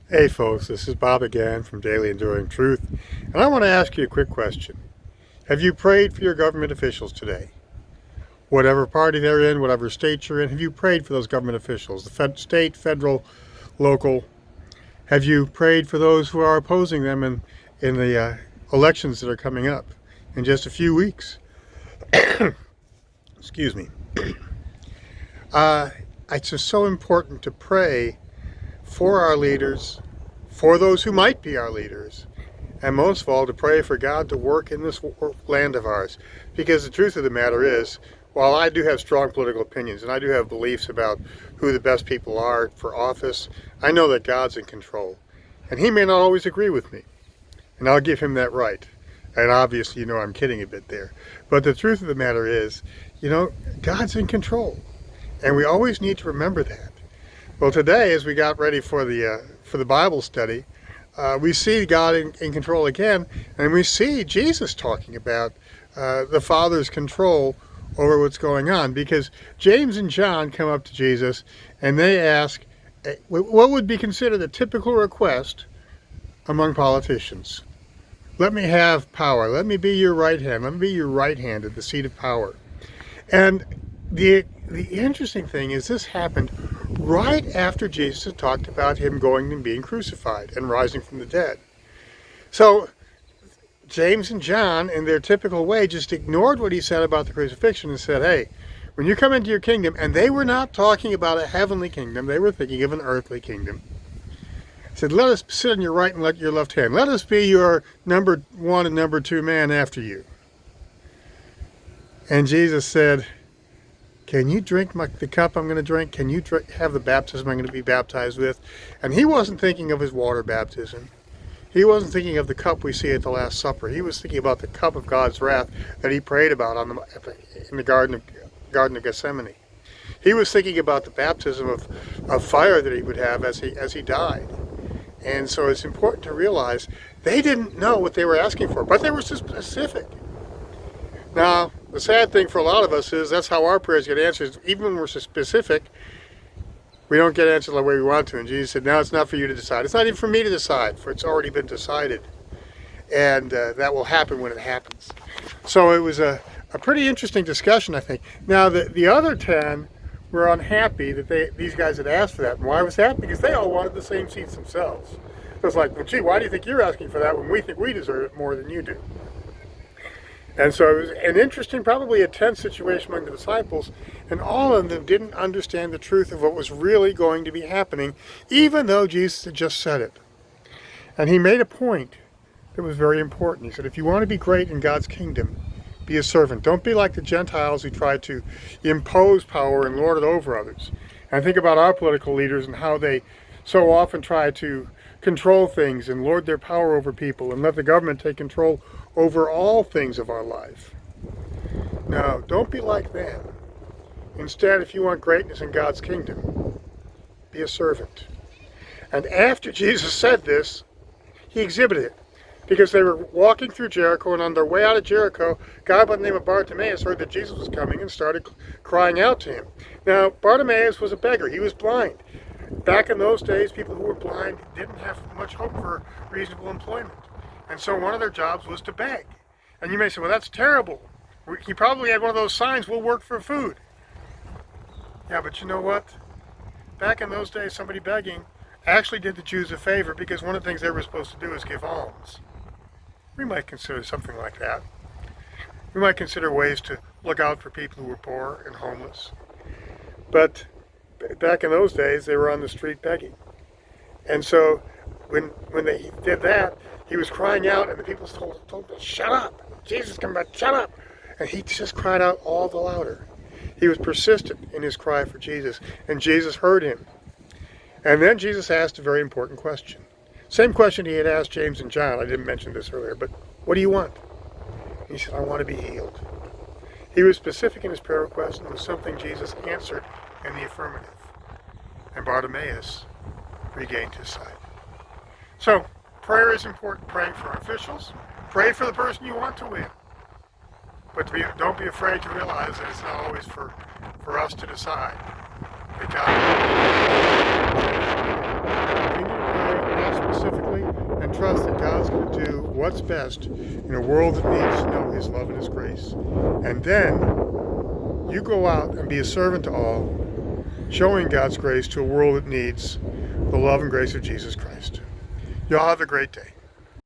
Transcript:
Hey folks, this is Bob again from Daily Enduring Truth, and I want to ask you a quick question. Have you prayed for your government officials today? Whatever party they're in, whatever state you're in, have you prayed for those government officials? The state, federal, local? Have you prayed for those who are opposing them in the elections that are coming up in just a few weeks? Excuse me. It's just so important to pray for our leaders, for those who might be our leaders, and most of all to pray for God to work in this land of ours. Because the truth of the matter is, while I do have strong political opinions and I do have beliefs about who the best people are for office, I know that God's in control. And he may not always agree with me, and I'll give him that right. And obviously, I'm kidding a bit there. But the truth of the matter is, God's in control. And we always need to remember that. Well, today, as we got ready for the Bible study, we see God in control again, and we see Jesus talking about the Father's control over what's going on. Because James and John come up to Jesus, and they ask, what would be considered a typical request among politicians? Let me have power. Let me be your right hand. Let me be your right hand at the seat of power. And the interesting thing is this happened right after Jesus had talked about him going and being crucified and rising from the dead. So James and John, in their typical way, just ignored what he said about the crucifixion and said, hey, when you come into your kingdom, and they were not talking about a heavenly kingdom, they were thinking of an earthly kingdom. He said, let us sit on your right and let your left hand. Let us be your number one and number two man after you. And Jesus said, can you drink the cup I'm going to drink? Can you have the baptism I'm going to be baptized with? And he wasn't thinking of his water baptism. He wasn't thinking of the cup we see at the Last Supper. He was thinking about the cup of God's wrath that he prayed about in the Garden of Gethsemane. He was thinking about the baptism of fire that he would have as he died. And so it's important to realize they didn't know what they were asking for, but they were specific. Now, the sad thing for a lot of us is that's how our prayers get answered. Even when we're so specific, we don't get answered the way we want to. And Jesus said, no, it's not for you to decide. It's not even for me to decide, for it's already been decided. And that will happen when it happens. So it was a pretty interesting discussion, I think. Now, the other 10 were unhappy that these guys had asked for that. And why was that? Because they all wanted the same seats themselves. It was like, well, gee, why do you think you're asking for that when we think we deserve it more than you do? And so it was an interesting, probably a tense situation among the disciples, and all of them didn't understand the truth of what was really going to be happening, even though Jesus had just said it. And he made a point that was very important. He said, if you want to be great in God's kingdom, be a servant. Don't be like the Gentiles who try to impose power and lord it over others. And think about our political leaders and how they so often try to control things and lord their power over people and let the government take control over all things of our life. No, don't be like them. Instead, if you want greatness in God's kingdom, be a servant. And after Jesus said this, he exhibited it. Because they were walking through Jericho, and on their way out of Jericho, a guy by the name of Bartimaeus heard that Jesus was coming and started crying out to him. Now, Bartimaeus was a beggar. He was blind. Back in those days, people who were blind didn't have much hope for reasonable employment. And so one of their jobs was to beg. And you may say, well, that's terrible. He probably had one of those signs, we'll work for food. Yeah, but you know what? Back in those days, somebody begging actually did the Jews a favor, because one of the things they were supposed to do is give alms. We might consider something like that. We might consider ways to look out for people who were poor and homeless. But back in those days, they were on the street begging. And so when they did that, he was crying out, and the people told him, shut up. Jesus, come back, shut up. And he just cried out all the louder. He was persistent in his cry for Jesus, and Jesus heard him. And then Jesus asked a very important question. Same question he had asked James and John. I didn't mention this earlier, but what do you want? He said, I want to be healed. He was specific in his prayer request, and it was something Jesus answered in the affirmative. And Bartimaeus regained his sight. So, prayer is important. Pray for our officials. Pray for the person you want to win. But don't be afraid to realize that it's not always for us to decide. That God going to do what's best in a world that needs to know His love and His grace. And then you go out and be a servant to all, showing God's grace to a world that needs the love and grace of Jesus Christ. Y'all have a great day.